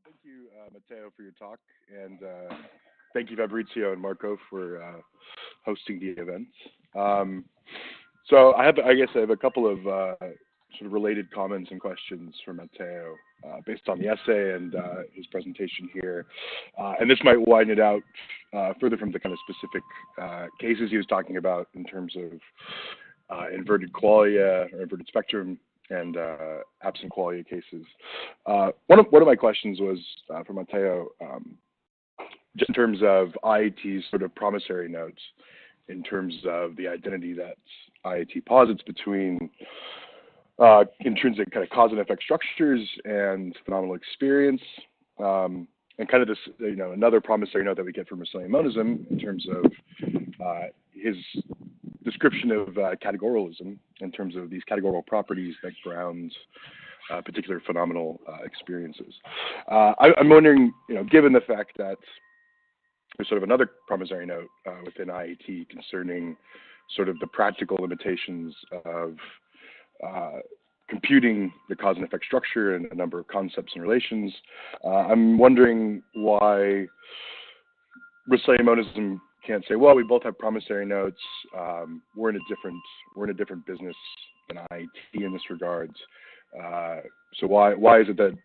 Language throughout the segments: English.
Thank you, Matteo, for your talk, and thank you, Fabrizio and Marco, for hosting the event. Um, I guess, I have a couple of sort of related comments and questions for Matteo based on the essay and his presentation here, and this might widen it out further from the kind of specific cases he was talking about in terms of inverted qualia or inverted spectrum and absent qualia cases. One of my questions was for Matteo, just in terms of IAT's sort of promissory notes, in terms of the identity that IAT posits between intrinsic kind of cause and effect structures and phenomenal experience, and kind of this, another promissory note that we get from Brazilian monism in terms of his description of categorialism in terms of these categorical properties that ground particular phenomenal experiences. I'm wondering, given the fact that there's sort of another promissory note within IAT concerning sort of the practical limitations of computing the cause and effect structure and a number of concepts and relations. I'm wondering why Brazilian monism can't say, well, we both have promissory notes. We're in a different business than IAT in this regard. So why is it that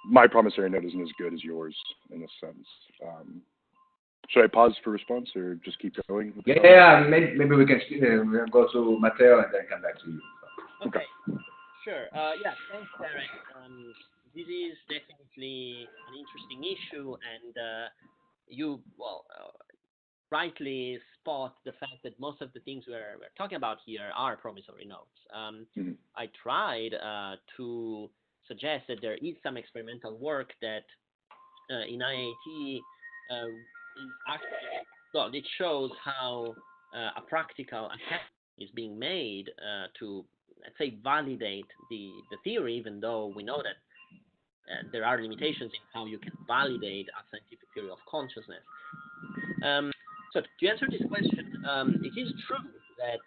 my promissory note isn't as good as yours in this sense? Should I pause for response or just keep going? Yeah, maybe we can go to Matteo and then come back to you. Okay, sure. Yeah, thanks, Derek. This is definitely an interesting issue, and you, rightly spot the fact that most of the things we're talking about here are promissory notes. I tried to suggest that there is some experimental work that in IAT is actually, well, it shows how a practical attempt is being made to, let's say, validate the theory, even though we know that there are limitations in how you can validate a scientific theory of consciousness. So to answer this question, it is true that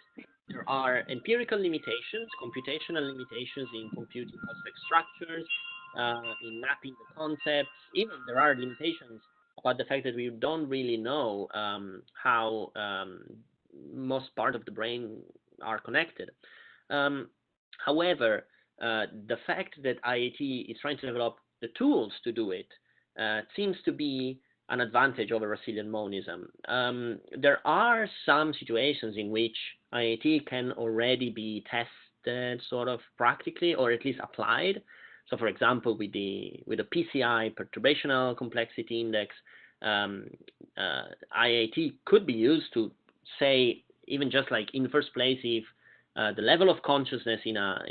there are empirical limitations, computational limitations in computing cosmic structures, in mapping the concepts. Even there are limitations about the fact that we don't really know how most parts of the brain are connected. However, the fact that IAT is trying to develop the tools to do it seems to be an advantage over Brazilian monism. There are some situations in which IAT can already be tested sort of practically, or at least applied. So for example, with the PCI, perturbational complexity index, IAT could be used to say, even just like in the first place, if the level of consciousness in a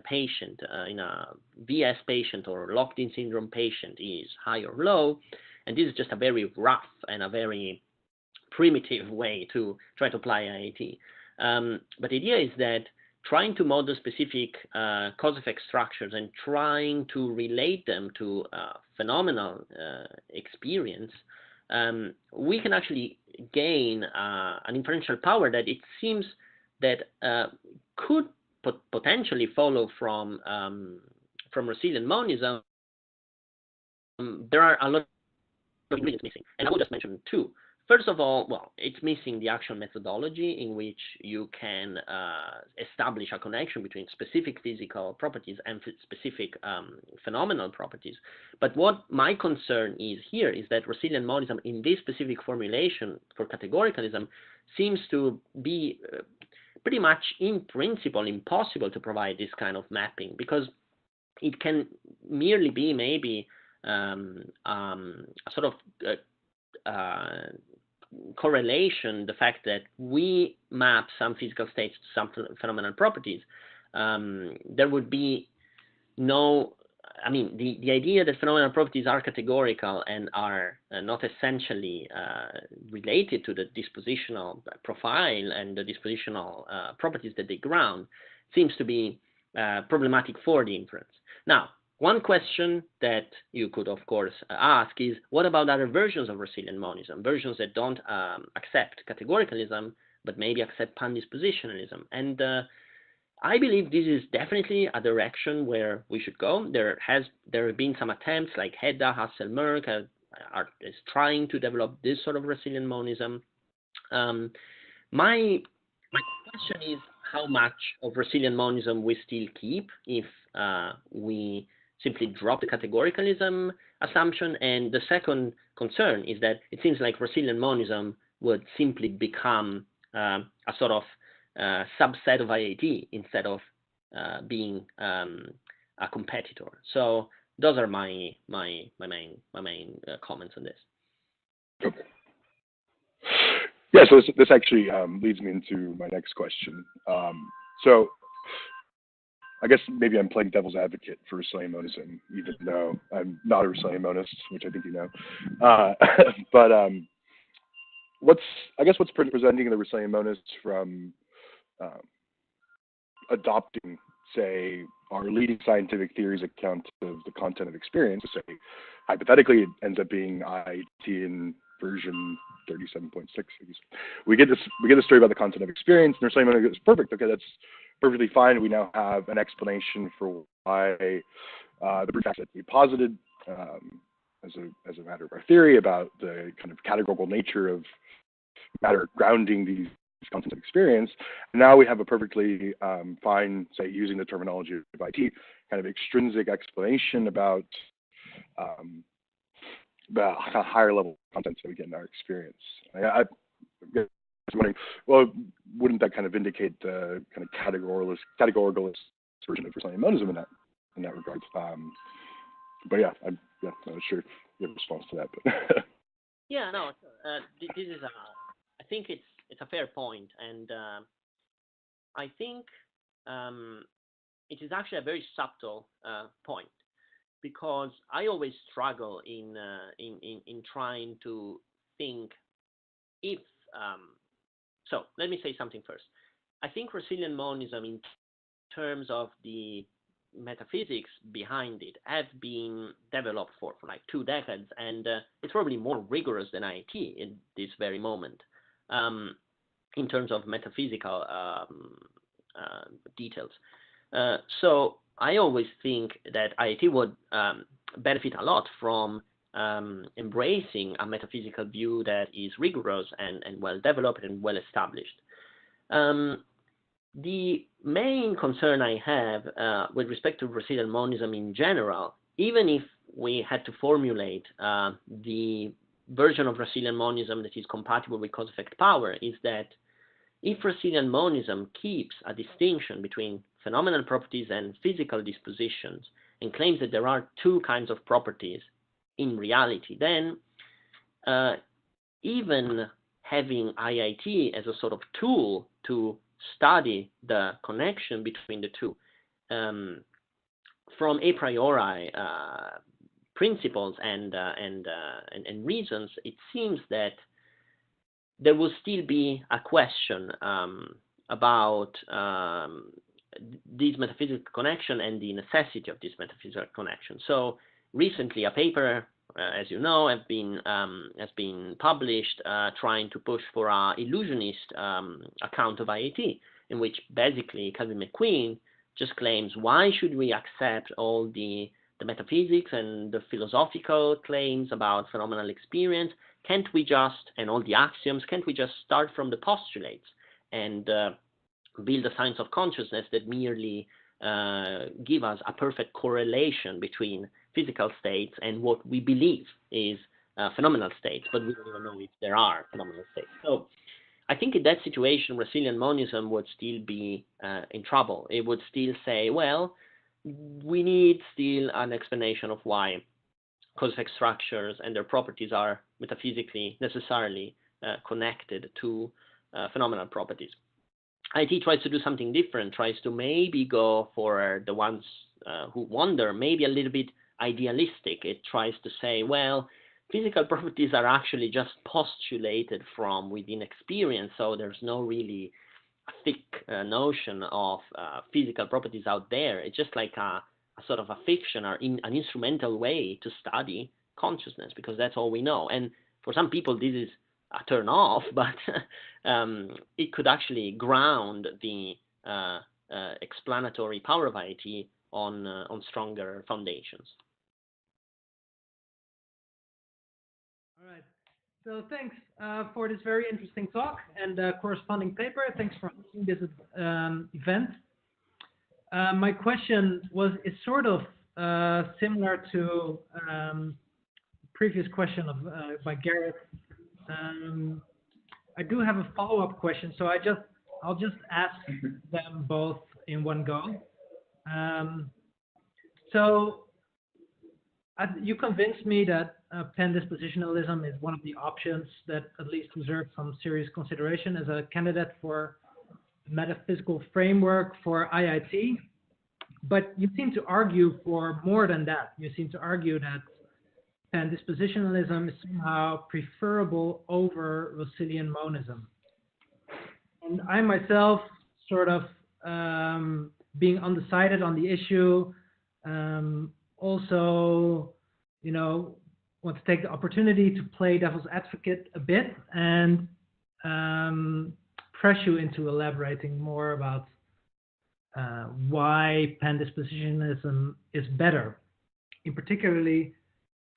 patient, in a VS patient or locked-in syndrome patient is high or low, and this is just a very rough and a very primitive way to try to apply IAT. But the idea is that trying to model specific cause-effect structures and trying to relate them to phenomenal experience, we can actually gain an inferential power that it seems that could potentially follow from Brazilian monism. There are a lot of ingredients missing, and I will just mention two. First of all, well, it's missing the actual methodology in which you can establish a connection between specific physical properties and specific phenomenal properties. But what my concern is here is that Brazilian monism in this specific formulation for categoricalism seems to be pretty much in principle impossible to provide this kind of mapping, because it can merely be maybe a sort of correlation, the fact that we map some physical states to some phenomenal properties. There would be no, I mean, the idea that phenomenal properties are categorical and are not essentially related to the dispositional profile and the dispositional properties that they ground seems to be problematic for the inference. Now, one question that you could, of course, ask is, what about other versions of Brazilian monism, versions that don't accept categoricalism, but maybe accept pandispositionalism? And I believe this is definitely a direction where we should go. There have been some attempts, like Hedda Hasselmerk is trying to develop this sort of resilient monism. Um, my my question is how much of resilient monism we still keep if we simply drop the categoricalism assumption. And the second concern is that it seems like resilient monism would simply become a sort of subset of IAT instead of being a competitor. So those are my main comments on this. Okay. Yeah, so this actually leads me into my next question. So I guess maybe I'm playing devil's advocate for Resilient monism, even though I'm not a Resilient monist, which I think you know. Uh, but what's presenting the Resilient monists from um, adopting, say, our leading scientific theories account of the content of experience? So say, hypothetically, it ends up being IIT in version 37.6. We get the story about the content of experience, and they're saying it's perfect. Okay, that's perfectly fine. We now have an explanation for why the proof that we posited as a matter of our theory about the kind of categorical nature of matter grounding these content of experience. And now we have a perfectly fine, say, using the terminology of IT, kind of extrinsic explanation about the kind of higher level content that we get in our experience. I was wondering, well, wouldn't that kind of indicate the kind of categoricalist version of Resilient monism in that regard? But yeah, I'm not sure if you have a response to that. But Yeah, no, this is I think it's a fair point, and I think it is actually a very subtle point, because I always struggle in trying to think if so. Let me say something first. I think resilient monism, in terms of the metaphysics behind it, have been developed for like 2 decades, and it's probably more rigorous than IT in this very moment, in terms of metaphysical details. So I always think that IIT would benefit a lot from embracing a metaphysical view that is rigorous and well developed and well established. The main concern I have with respect to resilient monism in general, even if we had to formulate the version of resilient monism that is compatible with cause effect power, is that if resilient monism keeps a distinction between phenomenal properties and physical dispositions and claims that there are two kinds of properties in reality, then even having IIT as a sort of tool to study the connection between the two from a priori principles and reasons, it seems that there will still be a question about this metaphysical connection and the necessity of this metaphysical connection. So recently, a paper, as you know, has been published trying to push for an illusionist account of IAT, in which basically Calvin McQueen just claims, why should we accept all the metaphysics and the philosophical claims about phenomenal experience? Can't we just, and all the axioms, can't we just start from the postulates and build a science of consciousness that merely give us a perfect correlation between physical states and what we believe is phenomenal states, but we don't even know if there are phenomenal states. So I think in that situation, resilient monism would still be in trouble. It would still say, well, we need still an explanation of why cause effect structures and their properties are metaphysically necessarily connected to phenomenal properties. IT tries to do something different, tries to maybe go for the ones who wonder, maybe a little bit idealistic. It tries to say, well, physical properties are actually just postulated from within experience, so there's no really a thick notion of physical properties out there. It's just like a sort of a fiction or an instrumental way to study consciousness, because that's all we know. And for some people, this is a turn off, but it could actually ground the explanatory power of IIT on stronger foundations. All right. So thanks for this very interesting talk and corresponding paper. Thanks for hosting this event. My question is sort of similar to previous question by Garrett. I do have a follow-up question, so I'll just ask them both in one go. So you convinced me that pan-dispositionalism is one of the options that at least deserves some serious consideration as a candidate for metaphysical framework for IIT. But you seem to argue for more than that. You seem to argue that pan-dispositionalism is somehow preferable over Russellian monism. And I myself sort of being undecided on the issue, also, want to take the opportunity to play devil's advocate a bit and press you into elaborating more about why pan-dispositionalism is better. In particularly,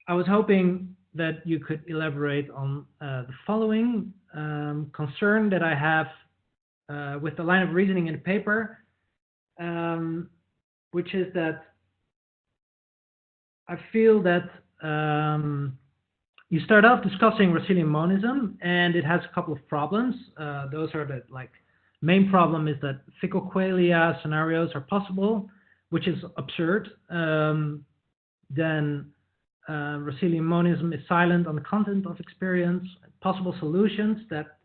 I was hoping that you could elaborate on the following concern that I have with the line of reasoning in the paper, which is that I feel that you start off discussing Russellian monism, and it has a couple of problems. Those are the main problem is that ficcal-qualia scenarios are possible, which is absurd. Then Russellian monism is silent on the content of experience. Possible solutions that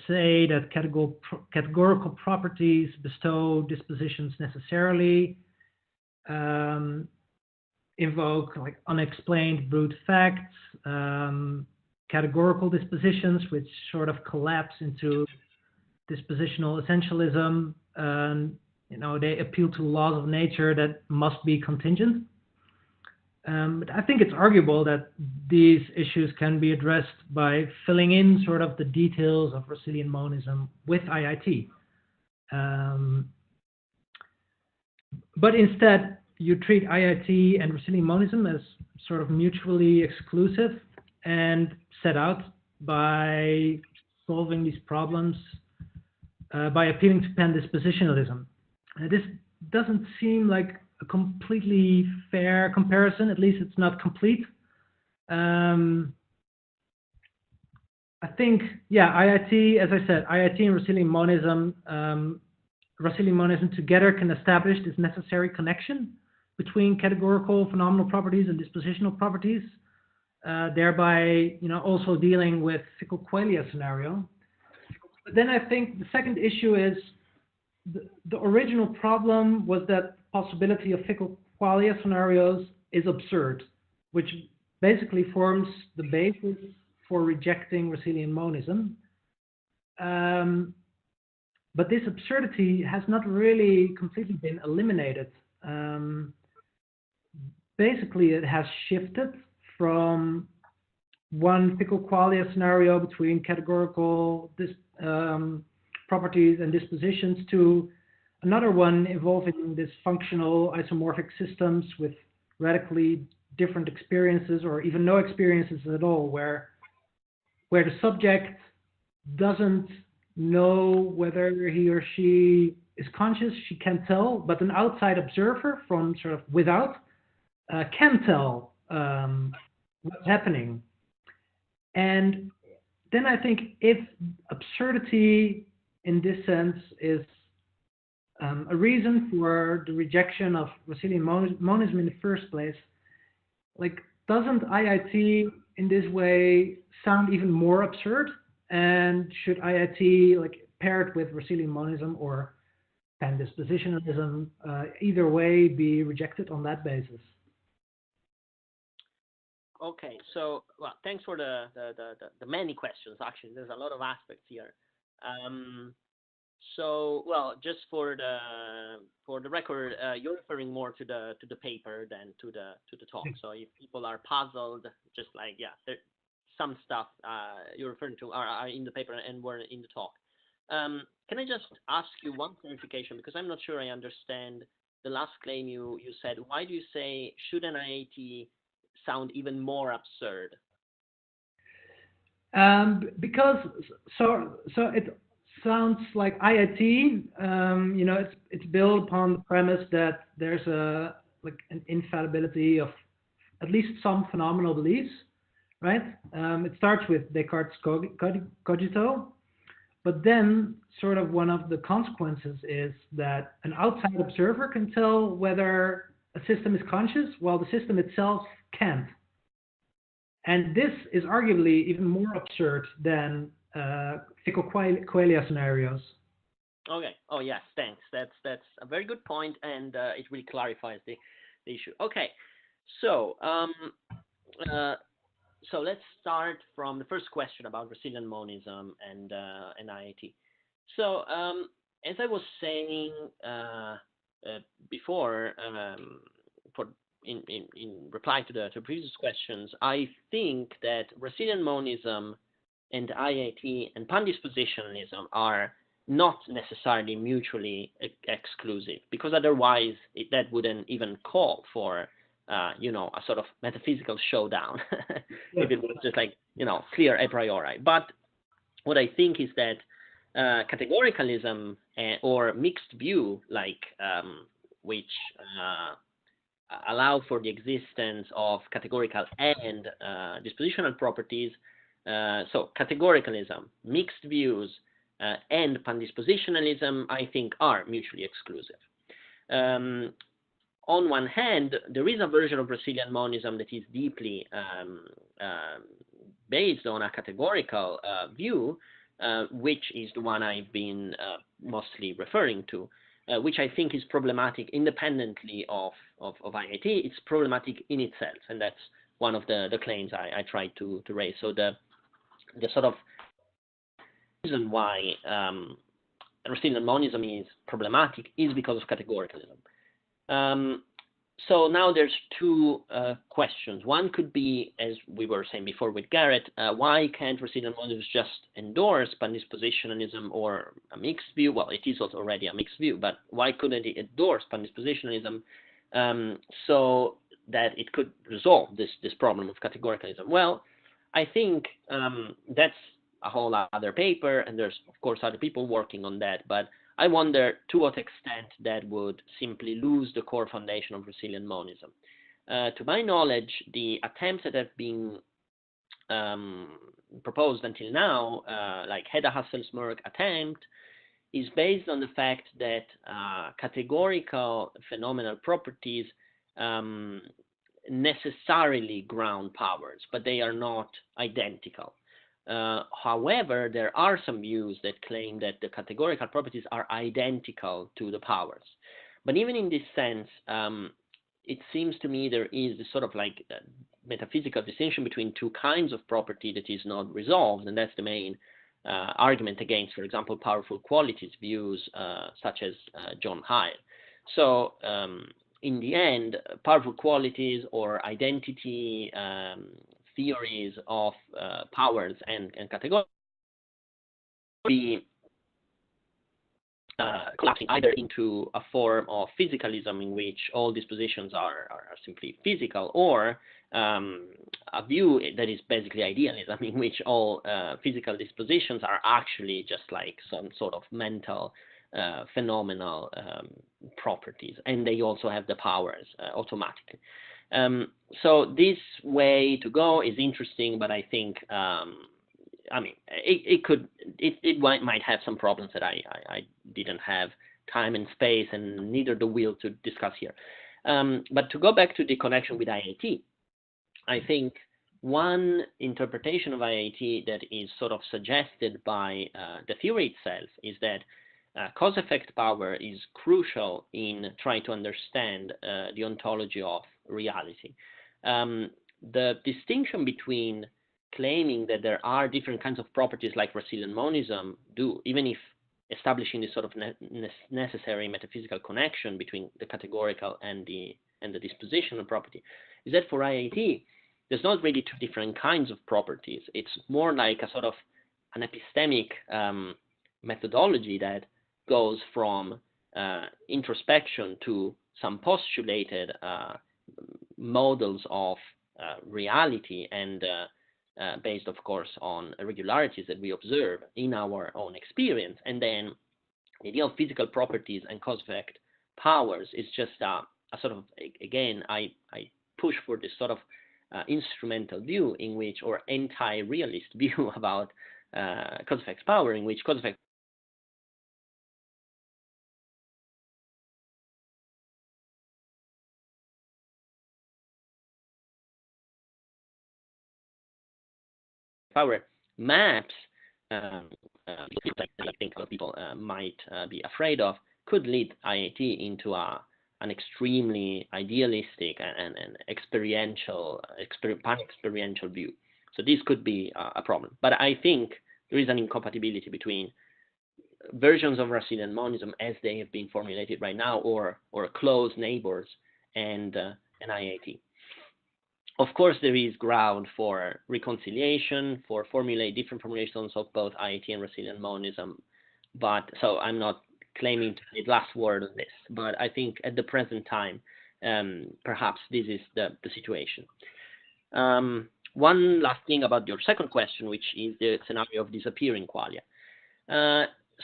say that categorical properties bestow dispositions necessarily, invoke unexplained brute facts, categorical dispositions which sort of collapse into dispositional essentialism. They appeal to laws of nature that must be contingent. But I think it's arguable that these issues can be addressed by filling in sort of the details of Russellian monism with IIT. But instead, you treat IIT and Russellian monism as sort of mutually exclusive and set out by solving these problems by appealing to pan-dispositionalism. This doesn't seem like a completely fair comparison. At least it's not complete. I think, IIT, as I said, IIT and Russellian monism together can establish this necessary connection between categorical phenomenal properties and dispositional properties, thereby, also dealing with ficcal-qualia scenario. But then I think the second issue is the original problem was that possibility of ficcal-qualia scenarios is absurd, which basically forms the basis for rejecting Russellian monism. But this absurdity has not really completely been eliminated. Basically, it has shifted from one ficcal-qualia scenario between categorical properties and dispositions to another one involving this functional isomorphic systems with radically different experiences or even no experiences at all, where the subject doesn't know whether he or she is conscious, she can't tell, but an outside observer from sort of without can tell what's happening. And then I think if absurdity in this sense is a reason for the rejection of Russellian monism in the first place, doesn't IIT in this way sound even more absurd? And should IIT pair it with Russellian monism or pan-dispositionalism, either way be rejected on that basis? Okay, so thanks for the many questions. Actually, there's a lot of aspects here. Just for the record, you're referring more to the paper than to the talk. So if people are puzzled, just some stuff you're referring to are in the paper and were in the talk. Can I just ask you one clarification, because I'm not sure I understand the last claim you said. Why do you say should an IAT sound even more absurd? Because it sounds like IIT. It's built upon the premise that there's an infallibility of at least some phenomenal beliefs, right? It starts with Descartes' cogito, but then sort of one of the consequences is that an outside observer can tell whether a system is conscious, while the system itself can't. And this is arguably even more absurd than fickle qualia scenarios. Okay. Oh yes, thanks. That's a very good point, and it really clarifies the issue. Okay. So so let's start from the first question about resilient monism and IAT. So as I was saying before, in reply to the previous questions, I think that resilient monism and IAT and pandispositionalism are not necessarily mutually exclusive, because otherwise that wouldn't even call for a sort of metaphysical showdown if it was just like clear a priori. But what I think is that categoricalism or mixed view, like which allow for the existence of categorical and dispositional properties. So categoricalism, mixed views, and pandispositionalism, I think, are mutually exclusive. On one hand, there is a version of resilient monism that is deeply based on a categorical view, which is the one I've been mostly referring to, which I think is problematic independently of IAT. It's problematic in itself, and that's one of the claims I tried to raise. So the sort of reason why resilient monism is problematic is because of categoricalism. So now there's two questions. One could be, as we were saying before with Garrett, why can't resilient monism just endorse pandispositionalism or a mixed view? Well, it is also already a mixed view, but why couldn't it endorse pandispositionalism so that it could resolve this problem of categoricalism? Well, I think that's a whole other paper, and there's, of course, other people working on that, but I wonder to what extent that would simply lose the core foundation of resilient monism. To my knowledge, the attempts that have been proposed until now, like Hedda-Hasselsmerg attempt, is based on the fact that categorical phenomenal properties necessarily ground powers, but they are not identical. However, there are some views that claim that the categorical properties are identical to the powers. But even in this sense, it seems to me there is this sort of like metaphysical distinction between two kinds of property that is not resolved, and that's the main argument against, for example, powerful qualities views such as John Heil. So in the end, powerful qualities or identity theories of powers and categories be collapsing either into a form of physicalism in which all dispositions are simply physical, or a view that is basically idealism in which all physical dispositions are actually just like some sort of mental phenomenal properties, and they also have the powers automatically. So this way to go is interesting, but I think, it might have some problems that I didn't have time and space and neither the will to discuss here. But to go back to the connection with IAT, I think one interpretation of IAT that is sort of suggested by the theory itself is that cause-effect power is crucial in trying to understand the ontology of reality. The distinction between claiming that there are different kinds of properties like resilient monism do, even if establishing this sort of necessary metaphysical connection between the categorical and the dispositional property, is that for IAT, there's not really two different kinds of properties. It's more like a sort of an epistemic methodology that goes from introspection to some postulated models of reality and based, of course, on irregularities that we observe in our own experience. And then the idea of physical properties and cause-effect powers is just a sort of, again, I push for this sort of instrumental view in which, or anti-realist view about cause-effect power, in which cause-effect power maps, I think a lot of people might be afraid of, could lead IAT into an extremely idealistic and experiential, pan-experiential view. So this could be a problem. But I think there is an incompatibility between versions of Russellian monism as they have been formulated right now, or close neighbors, and IAT. Of course, there is ground for reconciliation, for different formulations of both IAT and Russellian monism. But so I'm not claiming to be the last word on this. But I think at the present time, perhaps this is the situation. One last thing about your second question, which is the scenario of disappearing qualia.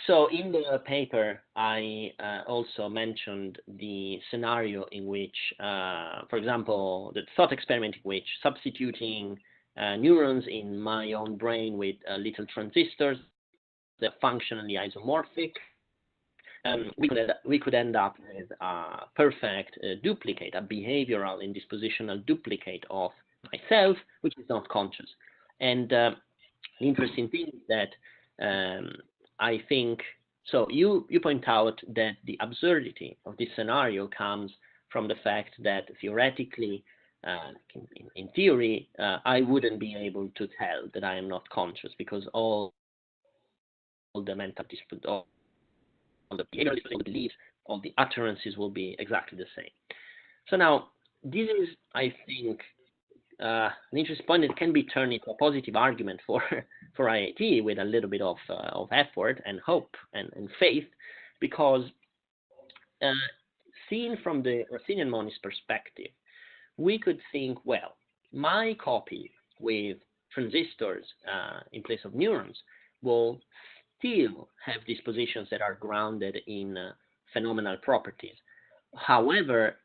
So in the paper, I also mentioned the scenario in which, for example, the thought experiment in which substituting neurons in my own brain with little transistors, they're functionally isomorphic, we could end up with a perfect duplicate, a behavioral and dispositional duplicate of myself, which is not conscious. And the interesting thing is that I think, so you point out that the absurdity of this scenario comes from the fact that theoretically, in theory, I wouldn't be able to tell that I am not conscious because all the mental all the behaviors, all the beliefs, all the utterances will be exactly the same. So now, this is, I think, an interesting point that can be turned into a positive argument for IAT with a little bit of effort and hope and faith, because seen from the Russellian monist perspective, we could think, well, my copy with transistors in place of neurons will still have dispositions that are grounded in phenomenal properties. However,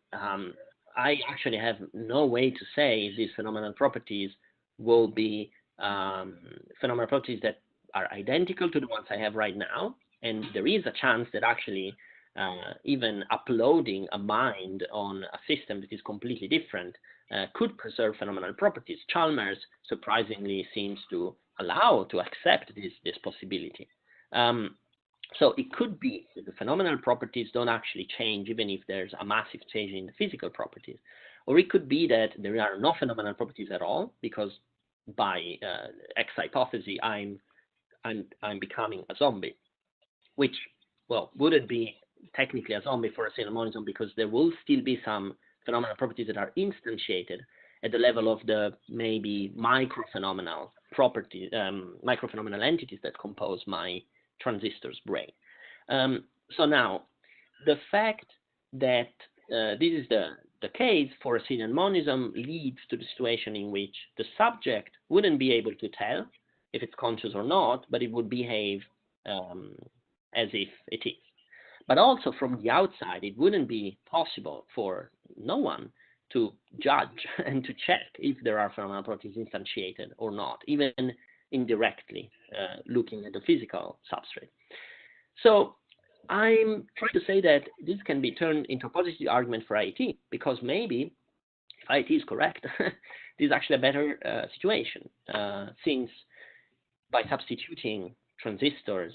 I actually have no way to say if these phenomenal properties will be phenomenal properties that are identical to the ones I have right now. And there is a chance that actually even uploading a mind on a system that is completely different could preserve phenomenal properties. Chalmers surprisingly seems to accept this possibility. So it could be that the phenomenal properties don't actually change even if there's a massive change in the physical properties. Or it could be that there are no phenomenal properties at all, because by X hypothesis, I'm becoming a zombie, which, well, wouldn't be technically a zombie for Russellian monism, because there will still be some phenomenal properties that are instantiated at the level of the maybe microphenomenal properties, microphenomenal entities that compose my transistor's brain. So now, the fact that this is the case for Russellian monism leads to the situation in which the subject wouldn't be able to tell if it's conscious or not, but it would behave as if it is. But also from the outside, it wouldn't be possible for no one to judge and to check if there are phenomenal properties instantiated or not, even indirectly looking at the physical substrate. So I'm trying to say that this can be turned into a positive argument for IAT, because maybe if IAT is correct, this is actually a better situation, since by substituting transistors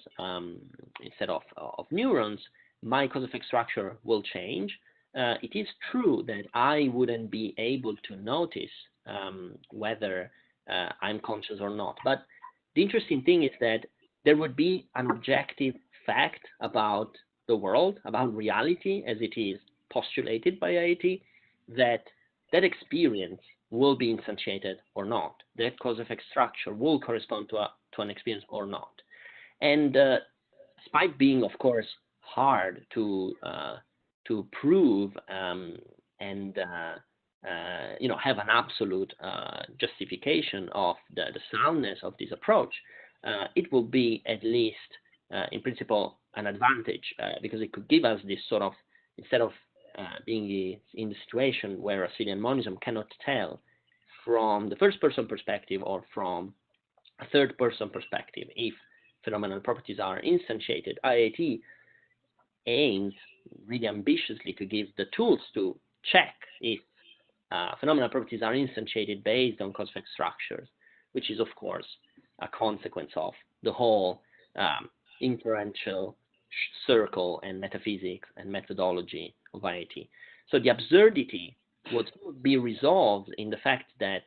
instead of neurons, my cause-effect structure will change. It is true that I wouldn't be able to notice whether I'm conscious or not. But the interesting thing is that there would be an objective fact about the world, about reality as it is postulated by IAT, that experience will be instantiated or not. That cause-effect structure will correspond to an experience or not. And despite being, of course, hard to prove and have an absolute justification of the soundness of this approach, it will be at least in principle an advantage because it could give us this sort of, instead of being in the situation where Arcelian monism cannot tell from the first person perspective or from a third person perspective if phenomenal properties are instantiated, IIT aims really ambitiously to give the tools to check if phenomenal properties are instantiated based on cause-effect structures, which is, of course, a consequence of the whole inferential circle and metaphysics and methodology of IIT. So the absurdity would be resolved in the fact that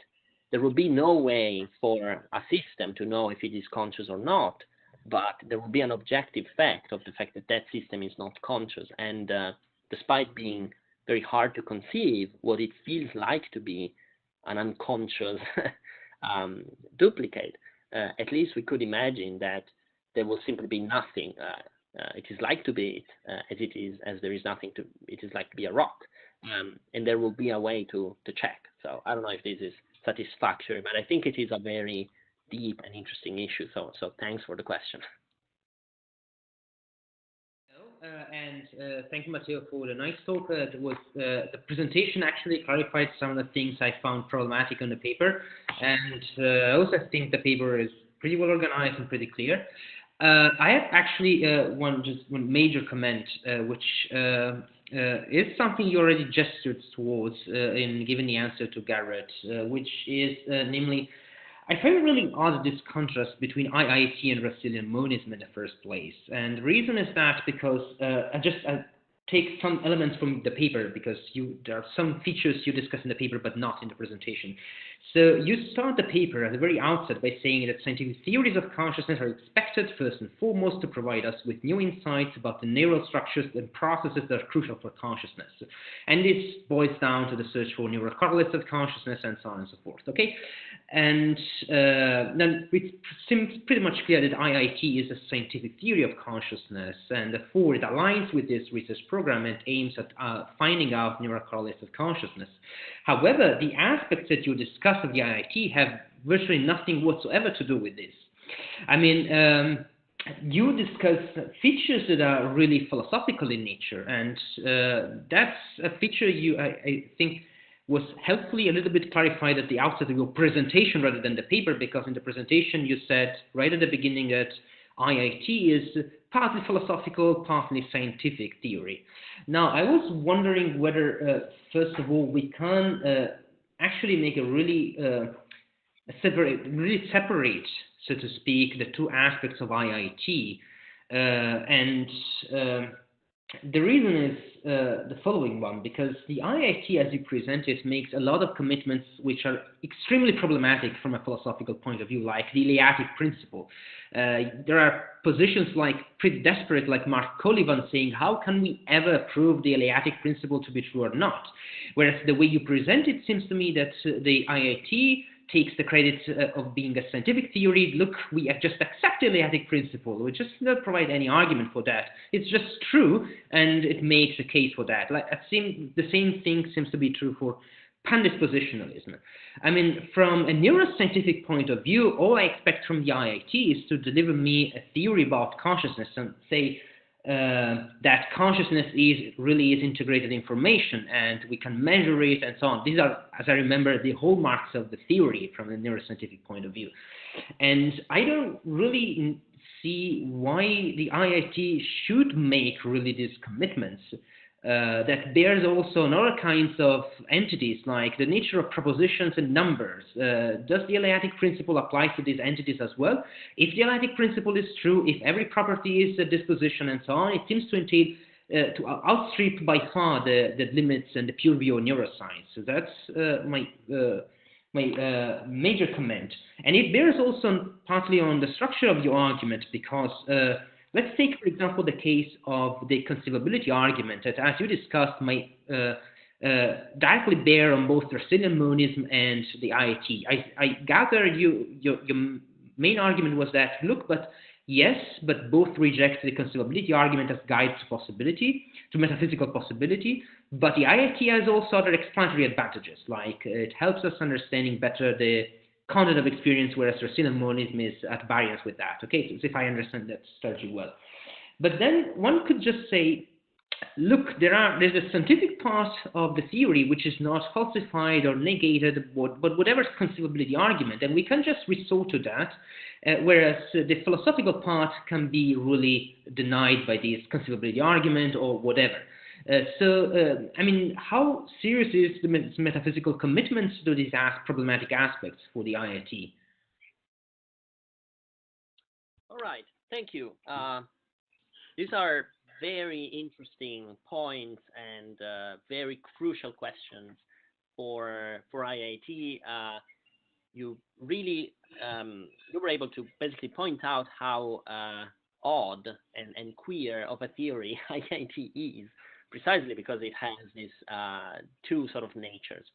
there will be no way for a system to know if it is conscious or not, but there will be an objective fact of the fact that that system is not conscious. And despite being very hard to conceive what it feels like to be an unconscious duplicate, at least we could imagine that there will simply be nothing. It is like to be as there is nothing to, it is like to be a rock. And there will be a way to check. So I don't know if this is satisfactory, but I think it is a very deep and interesting issue. So thanks for the question. Thank you, Matteo, for the nice talk. The presentation actually clarified some of the things I found problematic on the paper, and I also think the paper is pretty well organized and pretty clear. I have actually one major comment, which is something you already gestured towards in giving the answer to Garrett, which is namely, I find really odd this contrast between IIT and Russellian monism in the first place. And the reason is that because I take some elements from the paper, because there are some features you discuss in the paper but not in the presentation. So you start the paper at the very outset by saying that scientific theories of consciousness are expected first and foremost to provide us with new insights about the neural structures and processes that are crucial for consciousness. And this boils down to the search for neural correlates of consciousness and so on and so forth. Okay, and then it seems pretty much clear that IIT is a scientific theory of consciousness, and therefore it aligns with this research program and aims at finding out neural correlates of consciousness. However, the aspects that you discuss of the IIT have virtually nothing whatsoever to do with this. I mean, you discuss features that are really philosophical in nature, and that's a feature I think was helpfully a little bit clarified at the outset of your presentation rather than the paper, because in the presentation you said right at the beginning that IIT is partly philosophical, partly scientific theory. Now, I was wondering whether, first of all, we can actually make a really separate, so to speak, the two aspects of IIT. The reason is the following one, because the IIT, as you present it, makes a lot of commitments which are extremely problematic from a philosophical point of view, like the Eleatic principle. There are positions like pretty desperate, like Mark Collivan saying, how can we ever prove the Eleatic principle to be true or not? Whereas the way you present it seems to me that the IIT takes the credit of being a scientific theory. Look, we just accept the Eleatic principle. We just don't provide any argument for that. It's just true, and it makes a case for that. The same thing seems to be true for pandispositionalism. I mean, from a neuroscientific point of view, all I expect from the IIT is to deliver me a theory about consciousness and say that consciousness really is integrated information and we can measure it and so on. These are, as I remember, the hallmarks of the theory from a neuroscientific point of view. And I don't really see why the IIT should make really these commitments. That bears also on other kinds of entities, like the nature of propositions and numbers. Does the Eleatic principle apply to these entities as well? If the Eleatic principle is true, if every property is a disposition and so on, it seems to entail to outstrip by far the limits and the pure view of neuroscience. So that's my major comment. And it bears also partly on the structure of your argument, because let's take, for example, the case of the conceivability argument that, as you discussed, might directly bear on both Russellian monism and the IIT. I gather your main argument was that, look, but Yes, but both reject the conceivability argument as guide to possibility, to metaphysical possibility. But the IIT has also other explanatory advantages, like it helps us understanding better the content of experience, whereas Rossinian monism is at variance with that. Okay, so if I understand that strategy well. But then one could just say, look, there's a scientific part of the theory which is not falsified or negated, but whatever conceivability argument, and we can just resort to that, whereas the philosophical part can be really denied by this conceivability argument or whatever. I mean, how serious is the metaphysical commitment to these problematic aspects for the IIT? All right, thank you. These are very interesting points and very crucial questions for IIT. You really you were able to basically point out how odd and queer of a theory IIT is, precisely because it has these two sort of natures.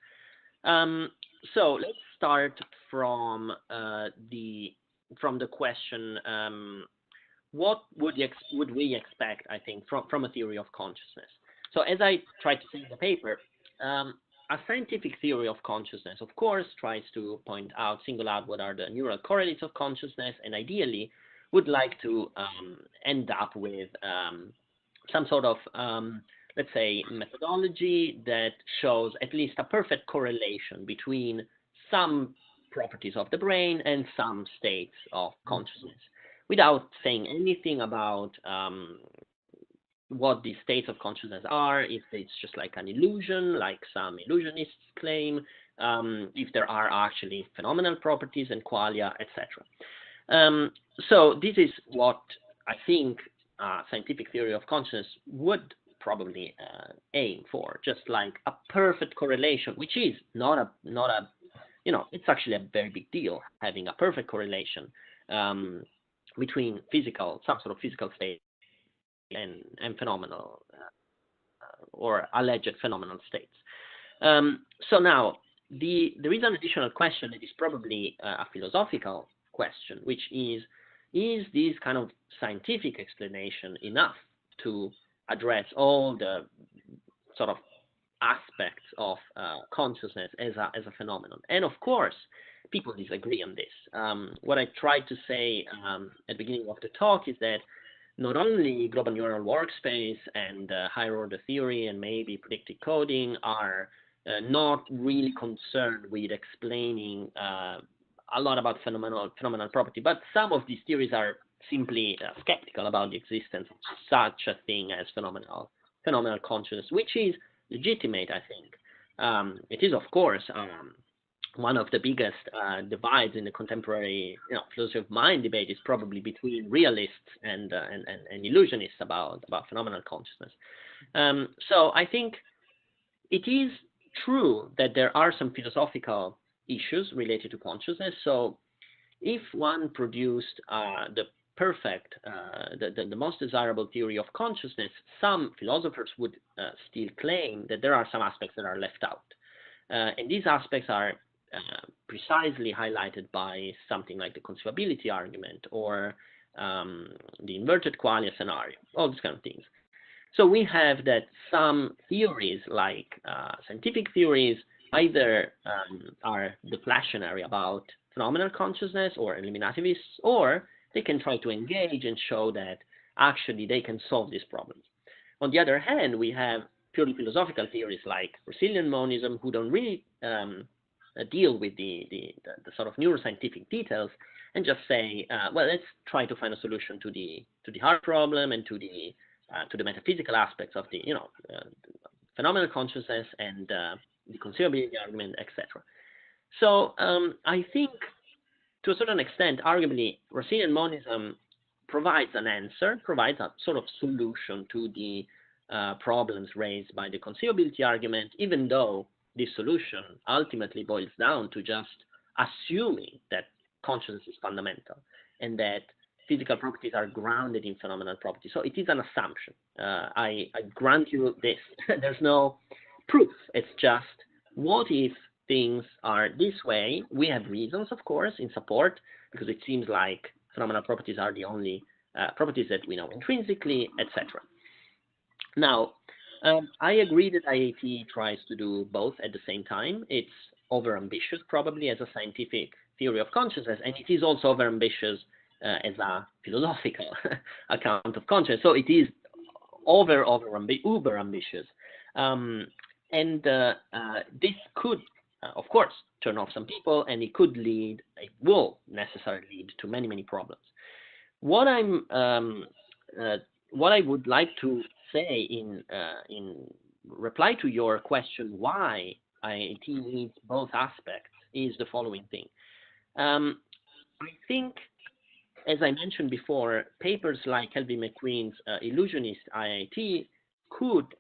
So let's start from the question. What would we expect, I think, from a theory of consciousness? So as I tried to say in the paper, a scientific theory of consciousness, of course, tries to single out what are the neural correlates of consciousness, and ideally would like to end up with some sort of, let's say, methodology that shows at least a perfect correlation between some properties of the brain and some states of consciousness, without saying anything about what the states of consciousness are, if it's just like an illusion, like some illusionists claim, if there are actually phenomenal properties and qualia, etc. So this is what I think scientific theory of consciousness would probably aim for, just like a perfect correlation, which is not a it's actually a very big deal, having a perfect correlation between some sort of physical state and phenomenal or alleged phenomenal states. So now there is an additional question that is probably a philosophical question, which is this kind of scientific explanation enough to address all the sort of aspects of consciousness as a phenomenon? And of course, people disagree on this. What I tried to say at the beginning of the talk is that not only global neural workspace and higher order theory and maybe predictive coding are not really concerned with explaining a lot about phenomenal property, but some of these theories are simply skeptical about the existence of such a thing as phenomenal consciousness, which is legitimate, I think. It is, of course, one of the biggest divides in the contemporary philosophy of mind debate is probably between realists and illusionists about phenomenal consciousness. So I think it is true that there are some philosophical issues related to consciousness. So if one produced the perfect, the most desirable theory of consciousness, some philosophers would still claim that there are some aspects that are left out. And these aspects are precisely highlighted by something like the conceivability argument or the inverted qualia scenario, all these kind of things. So we have that some theories, like scientific theories, either are deflationary about phenomenal consciousness or eliminativists, or they can try to engage and show that actually they can solve these problems. On the other hand, we have purely philosophical theories like Rossinian monism, who don't really deal with the sort of neuroscientific details and just say, well, let's try to find a solution to the hard problem and to the metaphysical aspects of the phenomenal consciousness and the conceivability argument, etc. So I think, to a certain extent, arguably, Rossinian monism provides an answer, provides a sort of solution to the problems raised by the conceivability argument, even though this solution ultimately boils down to just assuming that consciousness is fundamental and that physical properties are grounded in phenomenal properties. So it is an assumption. I grant you this. There's no proof. It's just, what if things are this way? We have reasons, of course, in support, because it seems like phenomenal properties are the only properties that we know intrinsically, etc. Now, I agree that IAT tries to do both at the same time. It's overambitious, probably, as a scientific theory of consciousness, and it is also overambitious as a philosophical account of consciousness. So it is uber ambitious. And this could, of course, turn off some people, and it will necessarily lead to many, many problems. What I would like to say in reply to your question, why IAT needs both aspects, is the following thing. I think, as I mentioned before, papers like Kelvin McQueen's Illusionist IAT could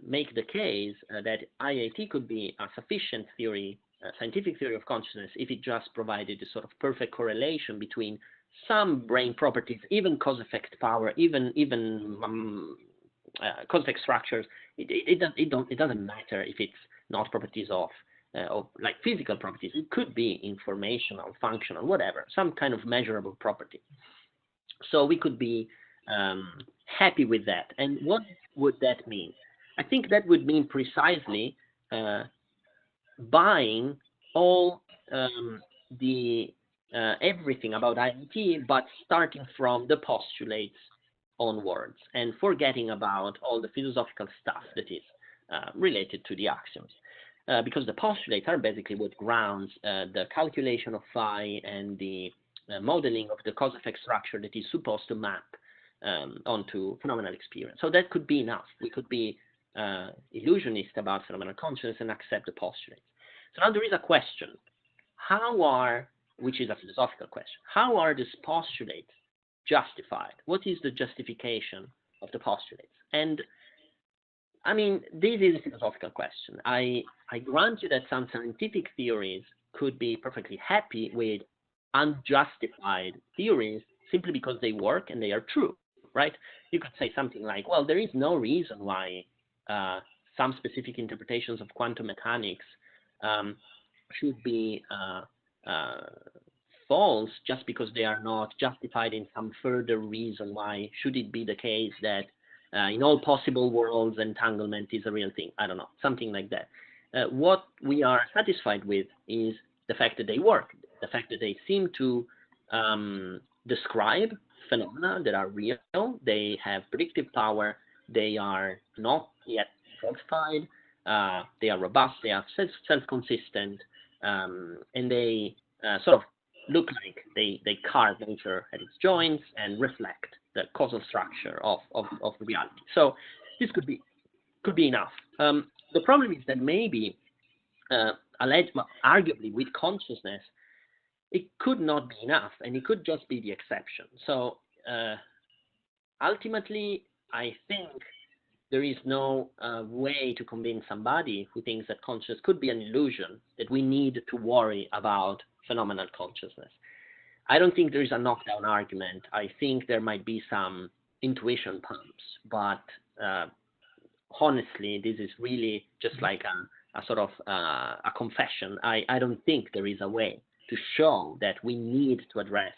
make the case that IAT could be a sufficient theory, scientific theory of consciousness, if it just provided a sort of perfect correlation between some brain properties, even cause-effect power, even cause-effect structures. It doesn't matter if it's not properties of like physical properties. It could be informational, functional, whatever, some kind of measurable property. So we could be happy with that. And what would that mean? I think that would mean precisely buying all the everything about IAT, but starting from the postulates onwards and forgetting about all the philosophical stuff that is related to the axioms. Because the postulates are basically what grounds the calculation of phi and the modeling of the cause-effect structure that is supposed to map onto phenomenal experience. So that could be enough. We could be illusionist about phenomenal consciousness and accept the postulates. So now there is a question. Which is a philosophical question, how are these postulates justified? What is the justification of the postulates? And I mean, this is a philosophical question. I grant you that some scientific theories could be perfectly happy with unjustified theories simply because they work and they are true, right? You could say something like, well, there is no reason why some specific interpretations of quantum mechanics should be false just because they are not justified in some further reason. Why should it be the case that in all possible worlds entanglement is a real thing? I don't know, something like that. What we are satisfied with is the fact that they work, the fact that they seem to describe phenomena that are real, they have predictive power, they are not yet falsified, they are robust, they are self-consistent, and they sort of look like they carve nature at its joints and reflect the causal structure of reality. So this could be enough. The problem is that maybe arguably with consciousness, it could not be enough, and it could just be the exception. So ultimately, I think there is no way to convince somebody who thinks that consciousness could be an illusion that we need to worry about phenomenal consciousness. I don't think there is a knockdown argument. I think there might be some intuition pumps, but honestly, this is really just like a sort of a confession. I don't think there is a way to show that we need to address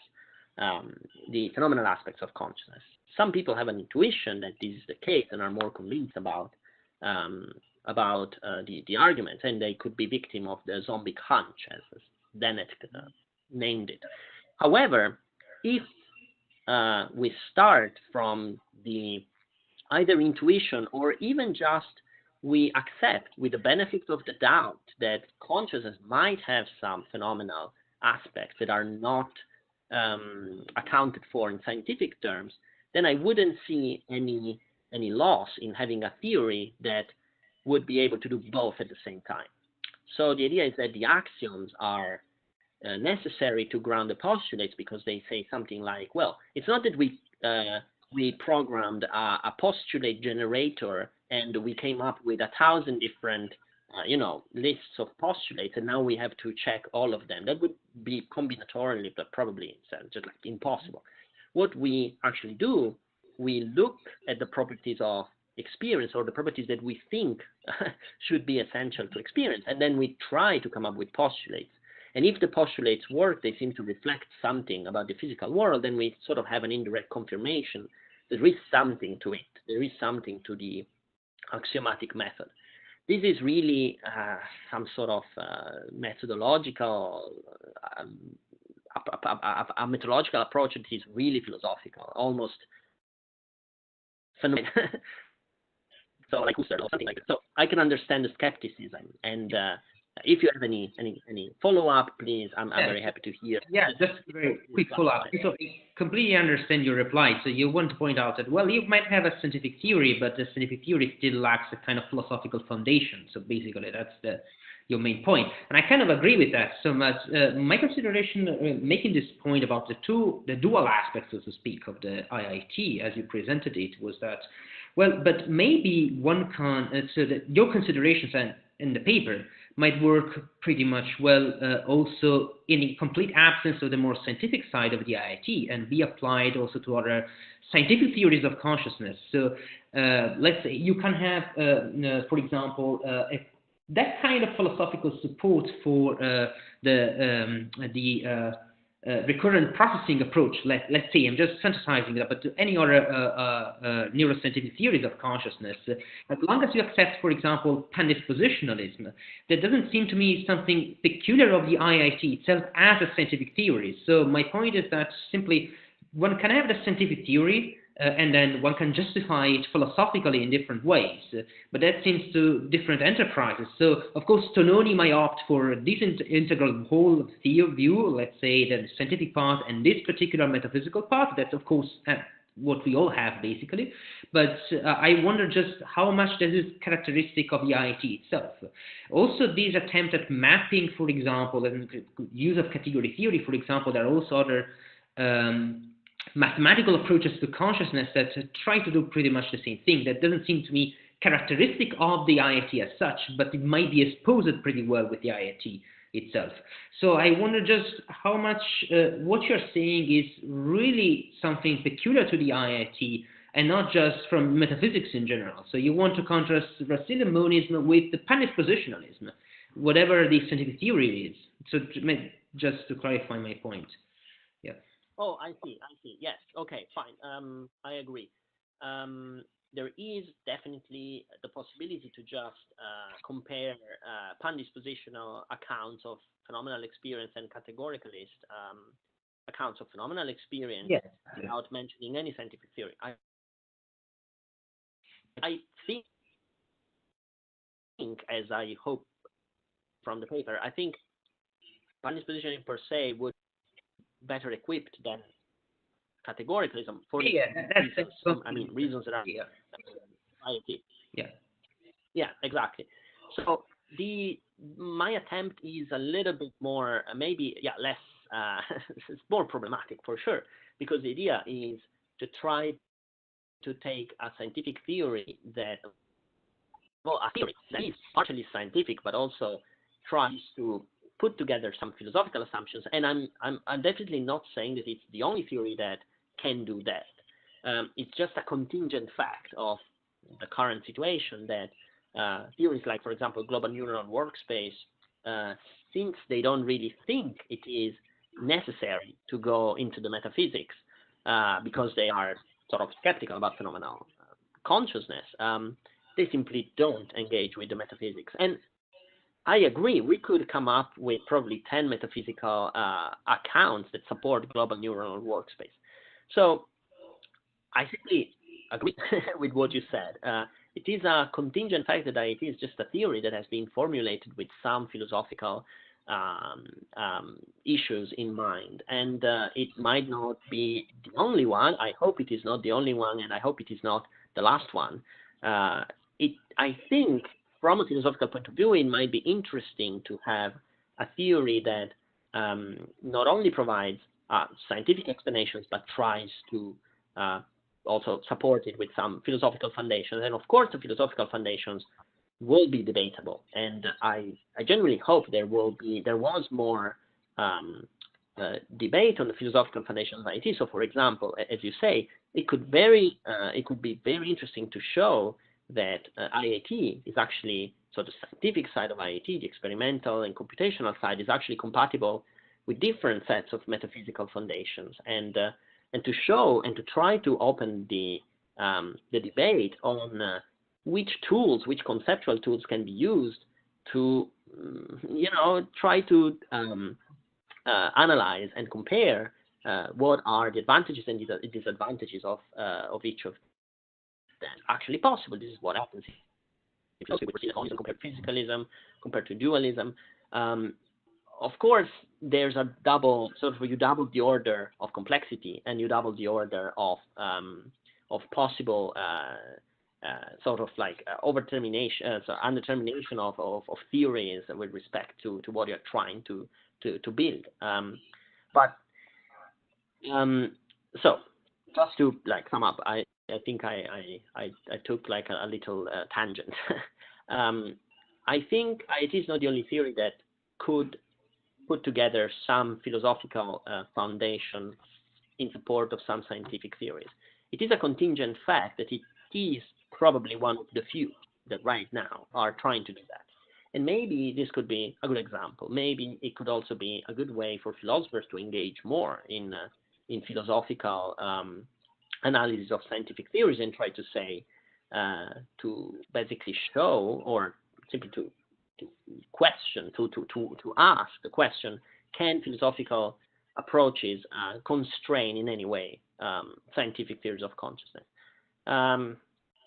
the phenomenal aspects of consciousness. Some people have an intuition that this is the case and are more convinced about the arguments, and they could be victim of the zombie hunch, as Dennett named it. However, if we start from the either intuition or even just we accept with the benefit of the doubt that consciousness might have some phenomenal aspects that are not accounted for in scientific terms, then I wouldn't see any loss in having a theory that would be able to do both at the same time. So the idea is that the axioms are necessary to ground the postulates, because they say something like, well, it's not that we programmed a postulate generator and we came up with 1,000 different lists of postulates, and now we have to check all of them. That would be combinatorially, but probably just like impossible. What we actually do, we look at the properties of experience, or the properties that we think should be essential to experience, and then we try to come up with postulates. And if the postulates work, they seem to reflect something about the physical world, then we sort of have an indirect confirmation. There is something to it. There is something to the axiomatic method. This is really some sort of methodological, a methodological approach that is really philosophical, almost phenomenal. So like Husserl or something like that. So I can understand the skepticism, and if you have any follow-up, please, I'm very happy to hear. Yeah, just a very quick follow-up. So I completely understand your reply. So you want to point out that, well, you might have a scientific theory, but the scientific theory still lacks a kind of philosophical foundation. So basically, that's your main point. And I kind of agree with that so much. My consideration making this point about the dual aspects, so to speak, of the IIT as you presented it was that, well, but maybe one can, so that your considerations in the paper might work pretty much well also in complete absence of the more scientific side of the IIT and be applied also to other scientific theories of consciousness. So let's say you can have, for example, that kind of philosophical support for the recurrent processing approach, let's say, I'm just synthesizing that, but to any other neuroscientific theories of consciousness, as long as you accept, for example, pandispositionalism, that doesn't seem to me something peculiar of the IIT itself as a scientific theory. So my point is that simply one can have the scientific theory and then one can justify it philosophically in different ways, but that seems to different enterprises. So, of course, Tononi might opt for this integral whole view, let's say the scientific part and this particular metaphysical part. That's, of course, what we all have, basically. But I wonder just how much this is characteristic of the IIT itself. Also, these attempts at mapping, for example, and use of category theory, for example, there are also other mathematical approaches to consciousness that try to do pretty much the same thing. That doesn't seem to me characteristic of the IIT as such, but it might be exposed pretty well with the IIT itself. So I wonder just how much what you're saying is really something peculiar to the IIT and not just from metaphysics in general. So you want to contrast Racine monism with the pandispositionalism, whatever the scientific theory is. So just to clarify my point. Yeah. Oh, I see. Yes. Okay, fine. I agree. There is definitely the possibility to just compare pandispositional accounts of phenomenal experience and categoricalist accounts of phenomenal experience, yes, without mentioning any scientific theory. I think, as I hope from the paper, I think pandispositioning per se would better equipped than categoricalism for reasons. I mean, reasons that are IIT. Yeah, exactly. So my attempt is a little bit more, less. It's more problematic for sure, because the idea is to try to take a scientific theory that, well, a theory that is partially scientific, but also tries to put together some philosophical assumptions. And I'm definitely not saying that it's the only theory that can do that. It's just a contingent fact of the current situation that theories like, for example, global neural workspace, since they don't really think it is necessary to go into the metaphysics, because they are sort of skeptical about phenomenal consciousness, they simply don't engage with the metaphysics. And I agree, we could come up with probably 10 metaphysical accounts that support global neural workspace. So I simply agree with what you said. It is a contingent fact that it is just a theory that has been formulated with some philosophical issues in mind. And it might not be the only one. I hope it is not the only one, and I hope it is not the last one. I think, from a philosophical point of view, it might be interesting to have a theory that not only provides scientific explanations, but tries to also support it with some philosophical foundations. And of course, the philosophical foundations will be debatable. And I genuinely hope there was more debate on the philosophical foundations of IT. So, for example, as you say, it could be very interesting to show that IIT is actually So the scientific side of IAT, the experimental and computational side, is actually compatible with different sets of metaphysical foundations, and to show and to try to open the debate on which tools, which conceptual tools can be used to, try to analyze and compare what are the advantages and the disadvantages of each of them. Actually possible. This is what happens if you see compared to physicalism, compared to dualism. Of course, there's a double, you double the order of complexity, and you double the order of possible overdetermination, undetermination of theories with respect to what you're trying to build. So just to sum up, I think I took a little tangent. I think it is not the only theory that could put together some philosophical foundation in support of some scientific theories. It is a contingent fact that it is probably one of the few that right now are trying to do that. And maybe this could be a good example. Maybe it could also be a good way for philosophers to engage more in philosophical analysis of scientific theories and try to say, to basically show, or simply to question, to ask the question, can philosophical approaches constrain in any way scientific theories of consciousness?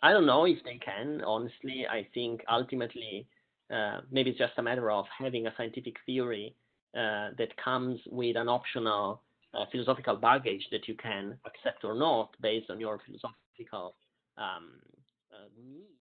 I don't know if they can, honestly. I think ultimately maybe it's just a matter of having a scientific theory that comes with an optional philosophical baggage that you can accept or not based on your philosophical needs.